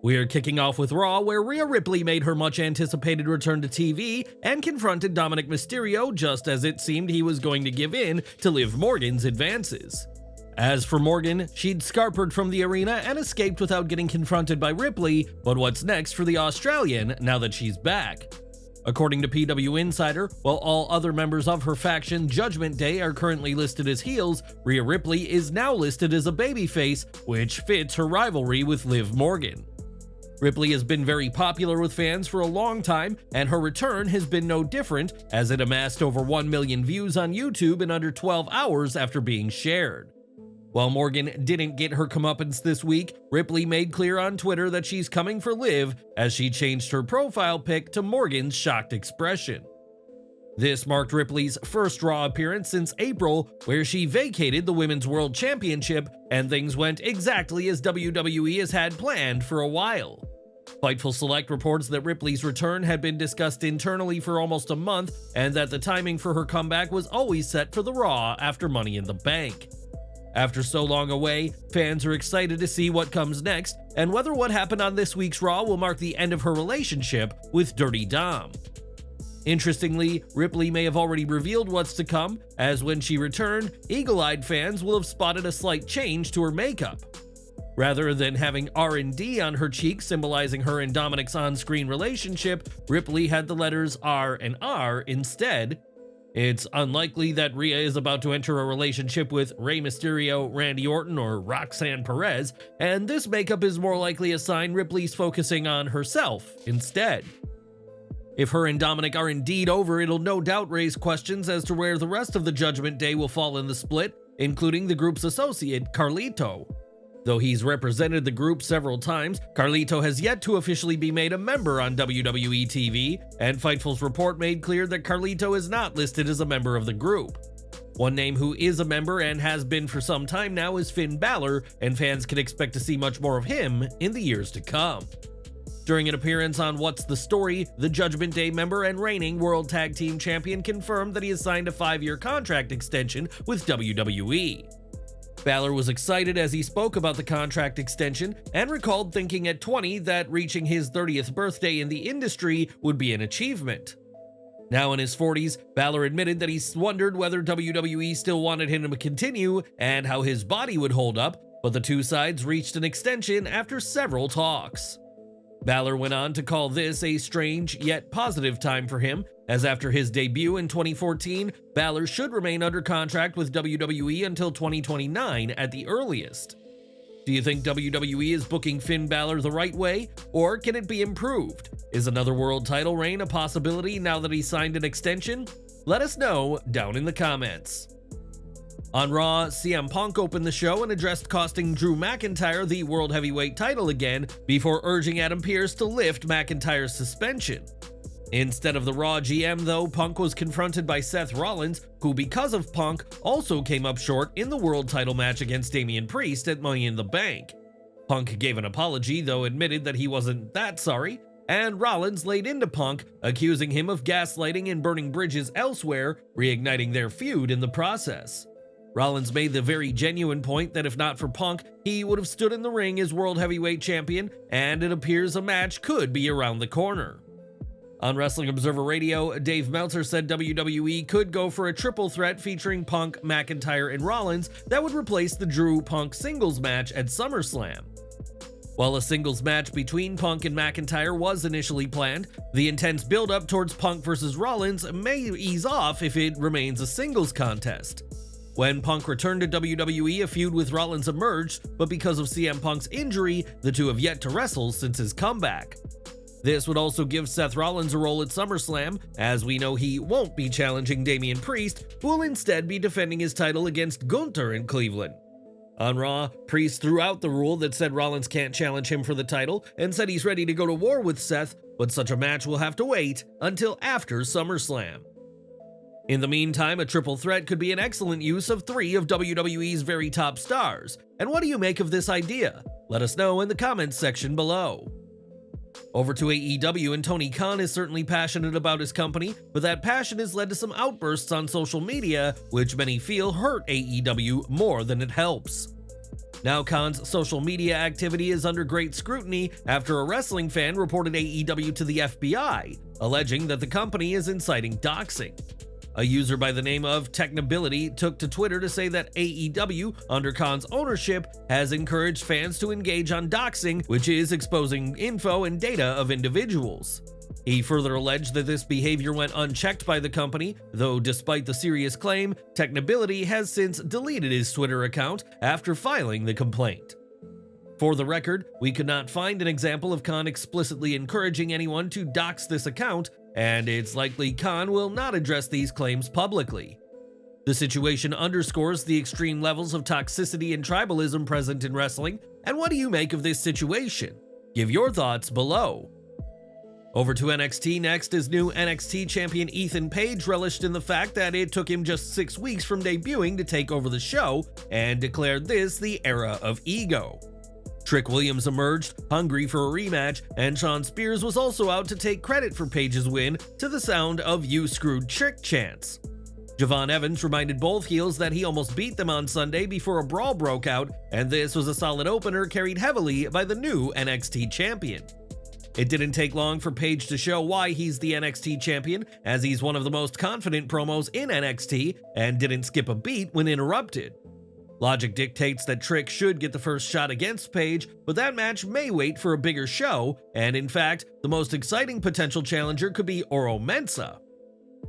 We're kicking off with Raw, where Rhea Ripley made her much-anticipated return to TV and confronted Dominik Mysterio just as it seemed he was going to give in to Liv Morgan's advances. As for Morgan, she'd scarpered from the arena and escaped without getting confronted by Ripley, but what's next for the Australian now that she's back? According to PW Insider, while all other members of her faction Judgment Day are currently listed as heels, Rhea Ripley is now listed as a babyface, which fits her rivalry with Liv Morgan. Ripley has been very popular with fans for a long time, and her return has been no different, as it amassed over 1 million views on YouTube in under 12 hours after being shared. While Morgan didn't get her comeuppance this week, Ripley made clear on Twitter that she's coming for Liv, as she changed her profile pic to Morgan's shocked expression. This marked Ripley's first Raw appearance since April, where she vacated the Women's World Championship, and things went exactly as WWE has had planned for a while. Fightful Select reports that Ripley's return had been discussed internally for almost a month, and that the timing for her comeback was always set for the Raw after Money in the Bank. After so long away, fans are excited to see what comes next, and whether what happened on this week's Raw will mark the end of her relationship with Dirty Dom. Interestingly, Ripley may have already revealed what's to come, as when she returned, eagle-eyed fans will have spotted a slight change to her makeup. Rather than having R&D on her cheek symbolizing her and Dominik's on-screen relationship, Ripley had the letters R and R instead. It's unlikely that Rhea is about to enter a relationship with Rey Mysterio, Randy Orton, or Roxanne Perez, and this makeup is more likely a sign Ripley's focusing on herself instead. If her and Dominik are indeed over, it'll no doubt raise questions as to where the rest of the Judgment Day will fall in the split, including the group's associate, Carlito. Though he's represented the group several times, Carlito has yet to officially be made a member on WWE TV, and Fightful's report made clear that Carlito is not listed as a member of the group. One name who is a member and has been for some time now is Finn Balor, and fans can expect to see much more of him in the years to come. During an appearance on What's the Story, the Judgment Day member and reigning World Tag Team Champion confirmed that he has signed a 5-year contract extension with WWE. Balor was excited as he spoke about the contract extension and recalled thinking at 20 that reaching his 30th birthday in the industry would be an achievement. Now in his 40s, Balor admitted that he wondered whether WWE still wanted him to continue and how his body would hold up, but the two sides reached an extension after several talks. Balor went on to call this a strange yet positive time for him, as after his debut in 2014, Balor should remain under contract with WWE until 2029 at the earliest. Do you think WWE is booking Finn Balor the right way, or can it be improved? Is another world title reign a possibility now that he signed an extension? Let us know down in the comments. On Raw, CM Punk opened the show and addressed costing Drew McIntyre the World Heavyweight title again before urging Adam Pearce to lift McIntyre's suspension. Instead of the Raw GM though, Punk was confronted by Seth Rollins, who because of Punk also came up short in the world title match against Damian Priest at Money in the Bank. Punk gave an apology though admitted that he wasn't that sorry, and Rollins laid into Punk, accusing him of gaslighting and burning bridges elsewhere, reigniting their feud in the process. Rollins made the very genuine point that if not for Punk, he would have stood in the ring as World Heavyweight Champion, and it appears a match could be around the corner. On Wrestling Observer Radio, Dave Meltzer said WWE could go for a triple threat featuring Punk, McIntyre, and Rollins that would replace the Drew-Punk singles match at SummerSlam. While a singles match between Punk and McIntyre was initially planned, the intense build-up towards Punk versus Rollins may ease off if it remains a singles contest. When Punk returned to WWE, a feud with Rollins emerged, but because of CM Punk's injury, the two have yet to wrestle since his comeback. This would also give Seth Rollins a role at SummerSlam, as we know he won't be challenging Damian Priest, who will instead be defending his title against Gunther in Cleveland. On Raw, Priest threw out the rule that said Rollins can't challenge him for the title and said he's ready to go to war with Seth, but such a match will have to wait until after SummerSlam. In the meantime, a triple threat could be an excellent use of 3 of WWE's very top stars. And what do you make of this idea? Let us know in the comments section below. Over to AEW, and Tony Khan is certainly passionate about his company, but that passion has led to some outbursts on social media, which many feel hurt AEW more than it helps. Now Khan's social media activity is under great scrutiny after a wrestling fan reported AEW to the FBI, alleging that the company is inciting doxing. A user by the name of Technability took to Twitter to say that AEW, under Khan's ownership, has encouraged fans to engage on doxing, which is exposing info and data of individuals. He further alleged that this behavior went unchecked by the company, though despite the serious claim, Technability has since deleted his Twitter account after filing the complaint. For the record, we could not find an example of Khan explicitly encouraging anyone to dox this account, and it's likely Khan will not address these claims publicly. The situation underscores the extreme levels of toxicity and tribalism present in wrestling, and what do you make of this situation? Give your thoughts below. Over to NXT next, as new NXT champion Ethan Page relished in the fact that it took him just 6 weeks from debuting to take over the show, and declared this the era of ego. Trick Williams emerged, hungry for a rematch, and Shawn Spears was also out to take credit for Page's win to the sound of "You Screwed Trick" chants. Javon Evans reminded both heels that he almost beat them on Sunday before a brawl broke out, and this was a solid opener carried heavily by the new NXT champion. It didn't take long for Page to show why he's the NXT champion, as he's one of the most confident promos in NXT and didn't skip a beat when interrupted. Logic dictates that Trick should get the first shot against Page, but that match may wait for a bigger show, and in fact, the most exciting potential challenger could be Oro Mensah.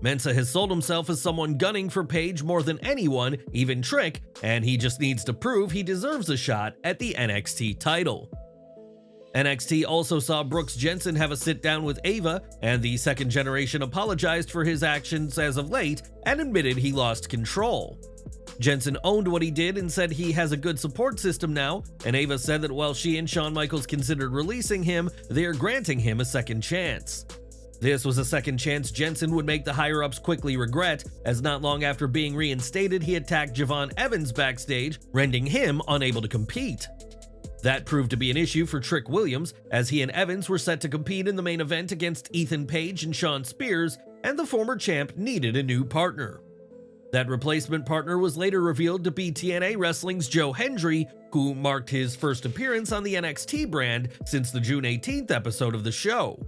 Mensah has sold himself as someone gunning for Page more than anyone, even Trick, and he just needs to prove he deserves a shot at the NXT title. NXT also saw Brooks Jensen have a sit-down with Ava, and the second generation apologized for his actions as of late and admitted he lost control. Jensen owned what he did and said he has a good support system now, and Ava said that while she and Shawn Michaels considered releasing him, they're granting him a second chance. This was a second chance Jensen would make the higher-ups quickly regret, as not long after being reinstated he attacked Javon Evans backstage, rendering him unable to compete. That proved to be an issue for Trick Williams, as he and Evans were set to compete in the main event against Ethan Page and Shawn Spears, and the former champ needed a new partner. That replacement partner was later revealed to be TNA Wrestling's Joe Hendry, who marked his first appearance on the NXT brand since the June 18th episode of the show.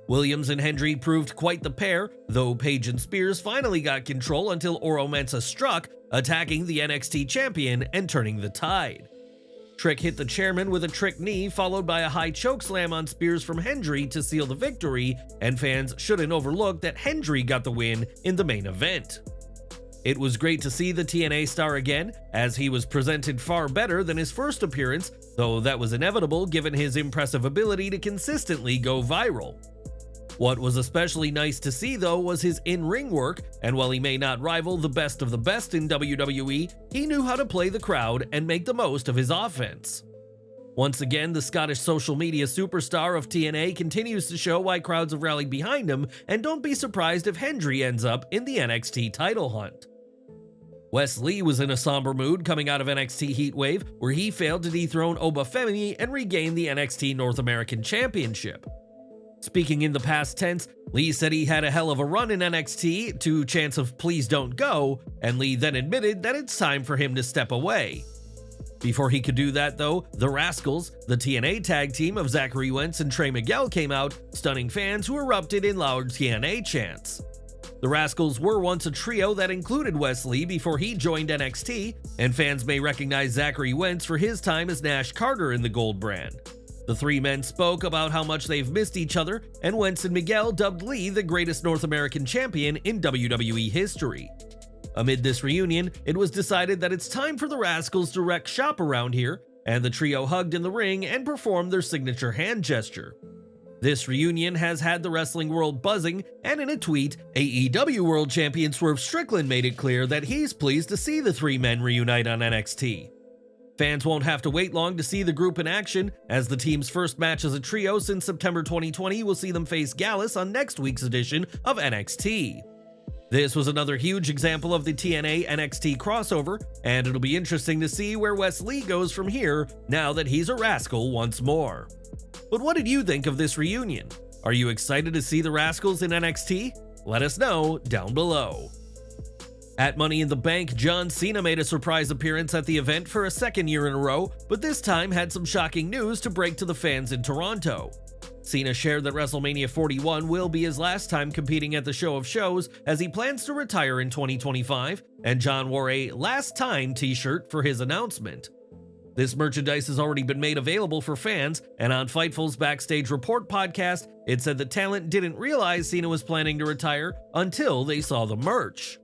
Williams and Hendry proved quite the pair, though Page and Spears finally got control until Oro Mensah struck, attacking the NXT champion and turning the tide. Trick hit the chairman with a trick knee, followed by a high chokeslam on Spears from Hendry to seal the victory, and fans shouldn't overlook that Hendry got the win in the main event. It was great to see the TNA star again, as he was presented far better than his first appearance, though that was inevitable given his impressive ability to consistently go viral. What was especially nice to see though was his in-ring work, and while he may not rival the best of the best in WWE, he knew how to play the crowd and make the most of his offense. Once again, the Scottish social media superstar of TNA continues to show why crowds have rallied behind him, and don't be surprised if Hendry ends up in the NXT title hunt. Wes Lee was in a somber mood coming out of NXT Heatwave, where he failed to dethrone Oba Femi and regain the NXT North American Championship. Speaking in the past tense, Lee said he had a hell of a run in NXT to chants of "please don't go," and Lee then admitted that it's time for him to step away. Before he could do that though, the Rascalz, the TNA tag team of Zachary Wentz and Trey Miguel, came out, stunning fans who erupted in loud TNA chants. The Rascalz were once a trio that included Wes Lee before he joined NXT, and fans may recognize Zachary Wentz for his time as Nash Carter in the Gold brand. The three men spoke about how much they've missed each other, and Wentz and Miguel dubbed Lee the greatest North American champion in WWE history. Amid this reunion, it was decided that it's time for the Rascalz to wreck shop around here, and the trio hugged in the ring and performed their signature hand gesture. This reunion has had the wrestling world buzzing, and in a tweet, AEW World Champion Swerve Strickland made it clear that he's pleased to see the three men reunite on NXT. Fans won't have to wait long to see the group in action, as the team's first match as a trio since September 2020 will see them face Gallus on next week's edition of NXT. This was another huge example of the TNA NXT crossover, and it'll be interesting to see where Wes Lee goes from here now that he's a Rascal once more. But what did you think of this reunion? Are you excited to see the Rascalz in NXT? Let us know down below. At Money in the Bank, John Cena made a surprise appearance at the event for a second year in a row, but this time had some shocking news to break to the fans in Toronto. Cena shared that WrestleMania 41 will be his last time competing at the show of shows, as he plans to retire in 2025, and John wore a "Last Time" t-shirt for his announcement. This merchandise has already been made available for fans, and on Fightful's Backstage Report podcast, it said the talent didn't realize Cena was planning to retire until they saw the merch.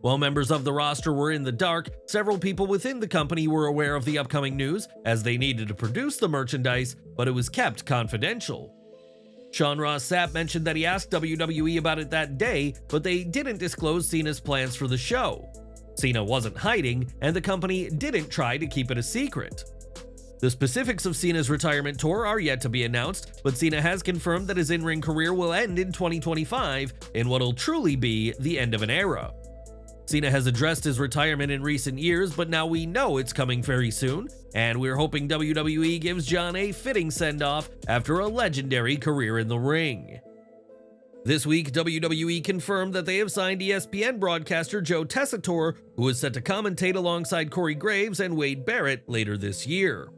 While members of the roster were in the dark, several people within the company were aware of the upcoming news, as they needed to produce the merchandise, but it was kept confidential. Sean Ross Sapp mentioned that he asked WWE about it that day, but they didn't disclose Cena's plans for the show. Cena wasn't hiding, and the company didn't try to keep it a secret. The specifics of Cena's retirement tour are yet to be announced, but Cena has confirmed that his in-ring career will end in 2025 in what'll truly be the end of an era. Cena has addressed his retirement in recent years, but now we know it's coming very soon, and we're hoping WWE gives John a fitting send-off after a legendary career in the ring. This week, WWE confirmed that they have signed ESPN broadcaster Joe Tessitore, who is set to commentate alongside Corey Graves and Wade Barrett later this year.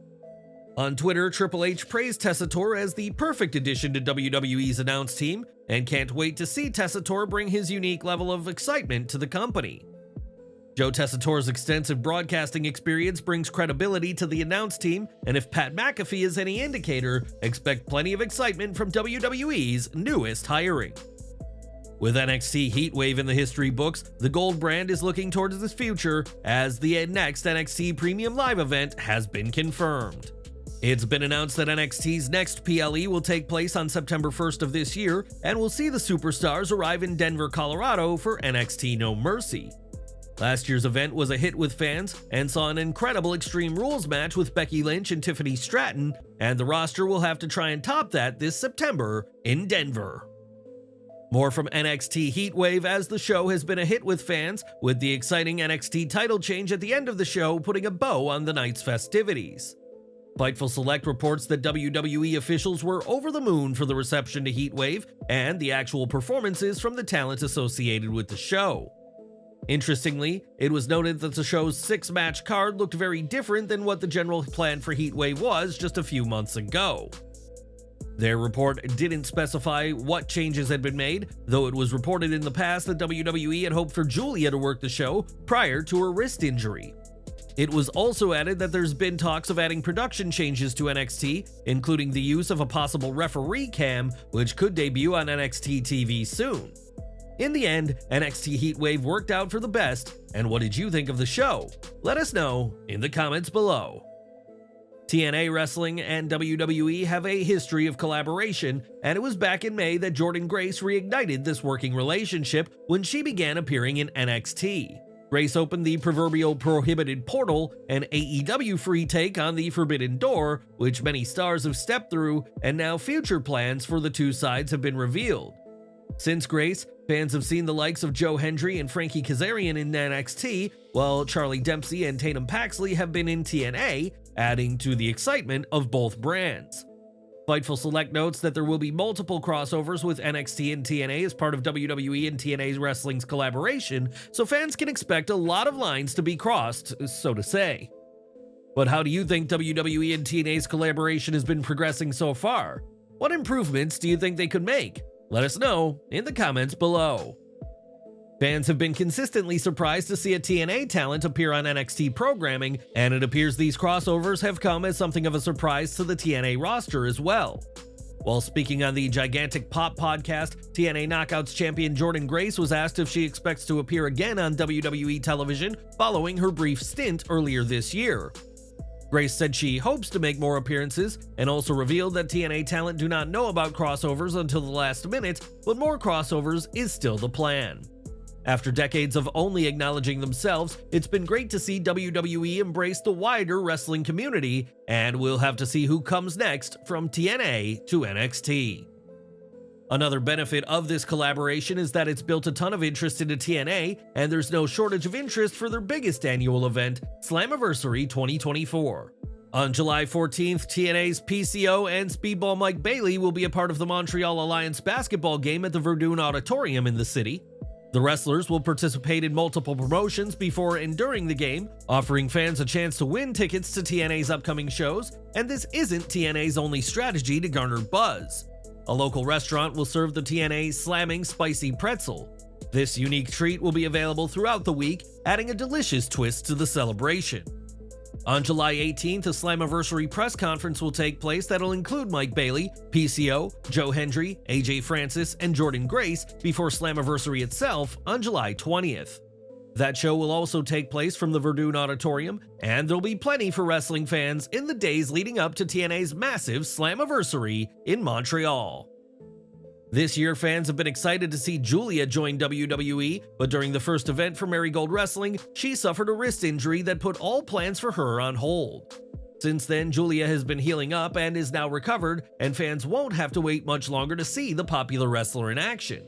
On Twitter, Triple H praised Tessitore as the perfect addition to WWE's announce team, and can't wait to see Tessitore bring his unique level of excitement to the company. Joe Tessitore's extensive broadcasting experience brings credibility to the announce team, and if Pat McAfee is any indicator, expect plenty of excitement from WWE's newest hiring. With NXT Heatwave in the history books, the Gold brand is looking towards its future, as the next NXT Premium Live event has been confirmed. It's been announced that NXT's next PLE will take place on September 1st of this year, and we'll see the superstars arrive in Denver, Colorado for NXT No Mercy. Last year's event was a hit with fans and saw an incredible Extreme Rules match with Becky Lynch and Tiffany Stratton, and the roster will have to try and top that this September in Denver. More from NXT Heatwave, as the show has been a hit with fans, with the exciting NXT title change at the end of the show putting a bow on the night's festivities. Fightful Select reports that WWE officials were over the moon for the reception to Heatwave and the actual performances from the talent associated with the show. Interestingly, it was noted that the show's 6-match card looked very different than what the general plan for Heatwave was just a few months ago. Their report didn't specify what changes had been made, though it was reported in the past that WWE had hoped for Giulia to work the show prior to her wrist injury. It was also added that there's been talks of adding production changes to NXT, including the use of a possible referee cam, which could debut on NXT TV soon. In the end, NXT Heatwave worked out for the best, and what did you think of the show? Let us know in the comments below. TNA Wrestling and WWE have a history of collaboration, and it was back in May that Jordynne Grace reignited this working relationship when she began appearing in NXT. Grace opened the proverbial prohibited portal, an AEW free take on the forbidden door, which many stars have stepped through, and now future plans for the two sides have been revealed. Since Grace, fans have seen the likes of Joe Hendry and Frankie Kazarian in NXT, while Charlie Dempsey and Tatum Paxley have been in TNA, adding to the excitement of both brands. Fightful Select notes that there will be multiple crossovers with NXT and TNA as part of WWE and TNA Wrestling's collaboration, so fans can expect a lot of lines to be crossed, so to say. But how do you think WWE and TNA's collaboration has been progressing so far? What improvements do you think they could make? Let us know in the comments below. Fans have been consistently surprised to see a TNA talent appear on NXT programming, and it appears these crossovers have come as something of a surprise to the TNA roster as well. While speaking on the Gigantic Pop podcast, TNA Knockouts champion Jordynne Grace was asked if she expects to appear again on WWE television following her brief stint earlier this year. Grace said she hopes to make more appearances, and also revealed that TNA talent do not know about crossovers until the last minute, but more crossovers is still the plan. After decades of only acknowledging themselves, it's been great to see WWE embrace the wider wrestling community, and we'll have to see who comes next from TNA to NXT. Another benefit of this collaboration is that it's built a ton of interest into TNA, and there's no shortage of interest for their biggest annual event, Slammiversary 2024. On July 14th, TNA's PCO and Speedball Mike Bailey will be a part of the Montreal Alliance basketball game at the Verdun Auditorium in the city. The wrestlers will participate in multiple promotions before and during the game, offering fans a chance to win tickets to TNA's upcoming shows, and this isn't TNA's only strategy to garner buzz. A local restaurant will serve the TNA Slamming Spicy Pretzel. This unique treat will be available throughout the week, adding a delicious twist to the celebration. On July 18th, a Slammiversary press conference will take place that'll include Mike Bailey, PCO, Joe Hendry, AJ Francis, and Jordan Grace before Slammiversary itself on July 20th. That show will also take place from the Verdun Auditorium, and there'll be plenty for wrestling fans in the days leading up to TNA's massive Slammiversary in Montreal. This year, fans have been excited to see Giulia join WWE, but during the first event for Marigold Wrestling, she suffered a wrist injury that put all plans for her on hold. Since then, Giulia has been healing up and is now recovered, and fans won't have to wait much longer to see the popular wrestler in action.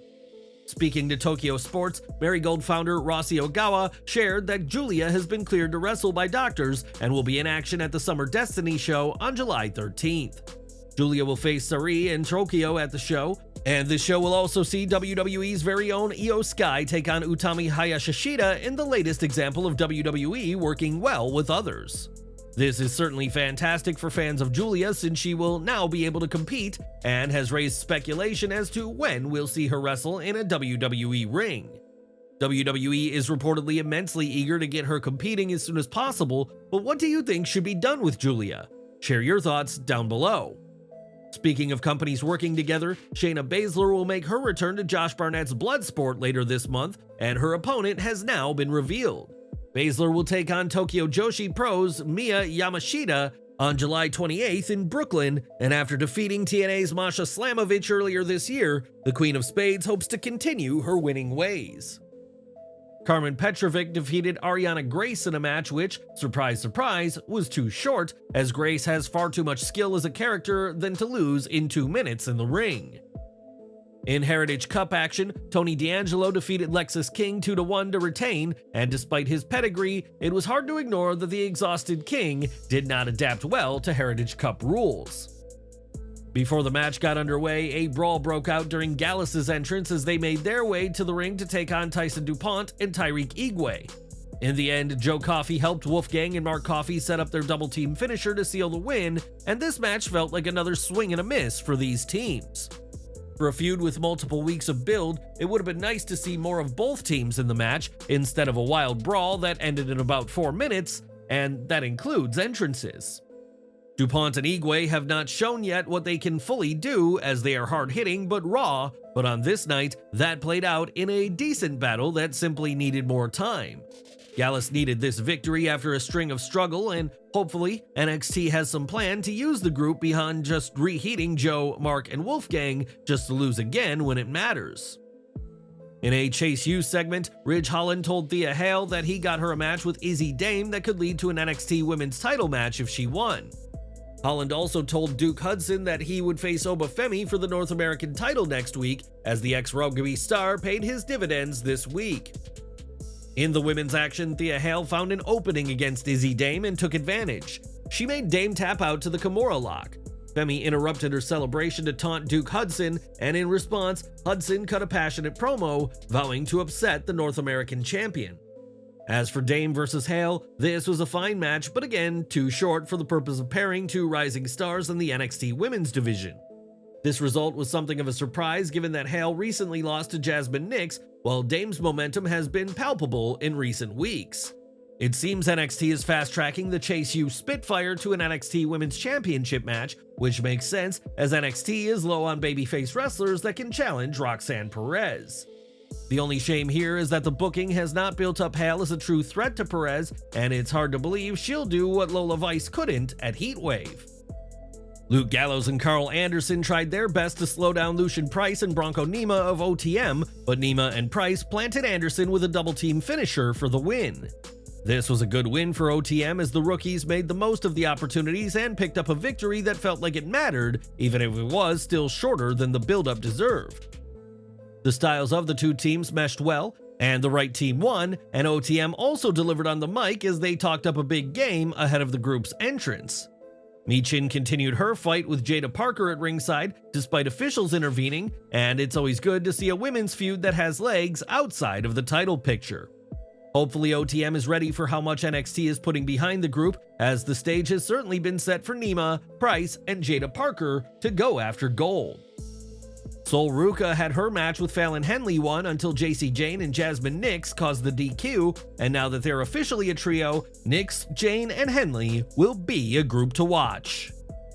Speaking to Tokyo Sports, Marigold founder Rossi Ogawa shared that Giulia has been cleared to wrestle by doctors and will be in action at the Summer Destiny show on July 13th. Giulia will face Sari and Tokyo at the show, and this show will also see WWE's very own Io Sky take on Utami Hayashishida in the latest example of WWE working well with others. This is certainly fantastic for fans of Giulia since she will now be able to compete and has raised speculation as to when we'll see her wrestle in a WWE ring. WWE is reportedly immensely eager to get her competing as soon as possible, but what do you think should be done with Giulia? Share your thoughts down below. Speaking of companies working together, Shayna Baszler will make her return to Josh Barnett's Bloodsport later this month, and her opponent has now been revealed. Baszler will take on Tokyo Joshi Pro's Miya Yamashita on July 28th in Brooklyn, and after defeating TNA's Masha Slamovich earlier this year, the Queen of Spades hopes to continue her winning ways. Karmen Petrovic defeated Arianna Grace in a match which, surprise surprise, was too short, as Grace has far too much skill as a character than to lose in 2 minutes in the ring. In Heritage Cup action, Tony D'Angelo defeated Lexis King 2-1 to retain, and despite his pedigree, it was hard to ignore that the exhausted King did not adapt well to Heritage Cup rules. Before the match got underway, a brawl broke out during Gallus' entrance as they made their way to the ring to take on Tyson DuPont and Tyreek Igwe. In the end, Joe Coffey helped Wolfgang and Mark Coffey set up their double-team finisher to seal the win, and this match felt like another swing and a miss for these teams. For a feud with multiple weeks of build, it would have been nice to see more of both teams in the match instead of a wild brawl that ended in about 4 minutes, and that includes entrances. DuPont and Igwe have not shown yet what they can fully do as they are hard-hitting but raw, but on this night, that played out in a decent battle that simply needed more time. Gallus needed this victory after a string of struggle, and hopefully NXT has some plan to use the group beyond just reheating Joe, Mark, and Wolfgang just to lose again when it matters. In a Chase U segment, Ridge Holland told Thea Hale that he got her a match with Izzy Dame that could lead to an NXT Women's title match if she won. Holland also told Duke Hudson that he would face Obafemi for the North American title next week, as the ex-rugby star paid his dividends this week. In the women's action, Thea Hale found an opening against Izzy Dame and took advantage. She made Dame tap out to the Kimura lock. Femi interrupted her celebration to taunt Duke Hudson, and in response, Hudson cut a passionate promo, vowing to upset the North American champion. As for Dame versus Hale, this was a fine match, but again, too short for the purpose of pairing two rising stars in the NXT women's division. This result was something of a surprise given that Hale recently lost to Jasmine Nix, while Dame's momentum has been palpable in recent weeks. It seems NXT is fast-tracking the Chase U Spitfire to an NXT Women's Championship match, which makes sense as NXT is low on babyface wrestlers that can challenge Roxanne Perez. The only shame here is that the booking has not built up Hale as a true threat to Perez, and it's hard to believe she'll do what Lola Vice couldn't at Heatwave. Luke Gallows and Carl Anderson tried their best to slow down Lucian Price and Bronco Nima of OTM, but Nima and Price planted Anderson with a double-team finisher for the win. This was a good win for OTM as the rookies made the most of the opportunities and picked up a victory that felt like it mattered, even if it was still shorter than the build-up deserved. The styles of the two teams meshed well, and the right team won, and OTM also delivered on the mic as they talked up a big game ahead of the group's entrance. Michin continued her fight with Jada Parker at ringside, despite officials intervening, and it's always good to see a women's feud that has legs outside of the title picture. Hopefully OTM is ready for how much NXT is putting behind the group, as the stage has certainly been set for Nema, Price, and Jada Parker to go after gold. Sol Ruka had her match with Fallon Henley won until JC Jane and Jasmine Nix caused the DQ, and now that they're officially a trio, Nix, Jane, and Henley will be a group to watch.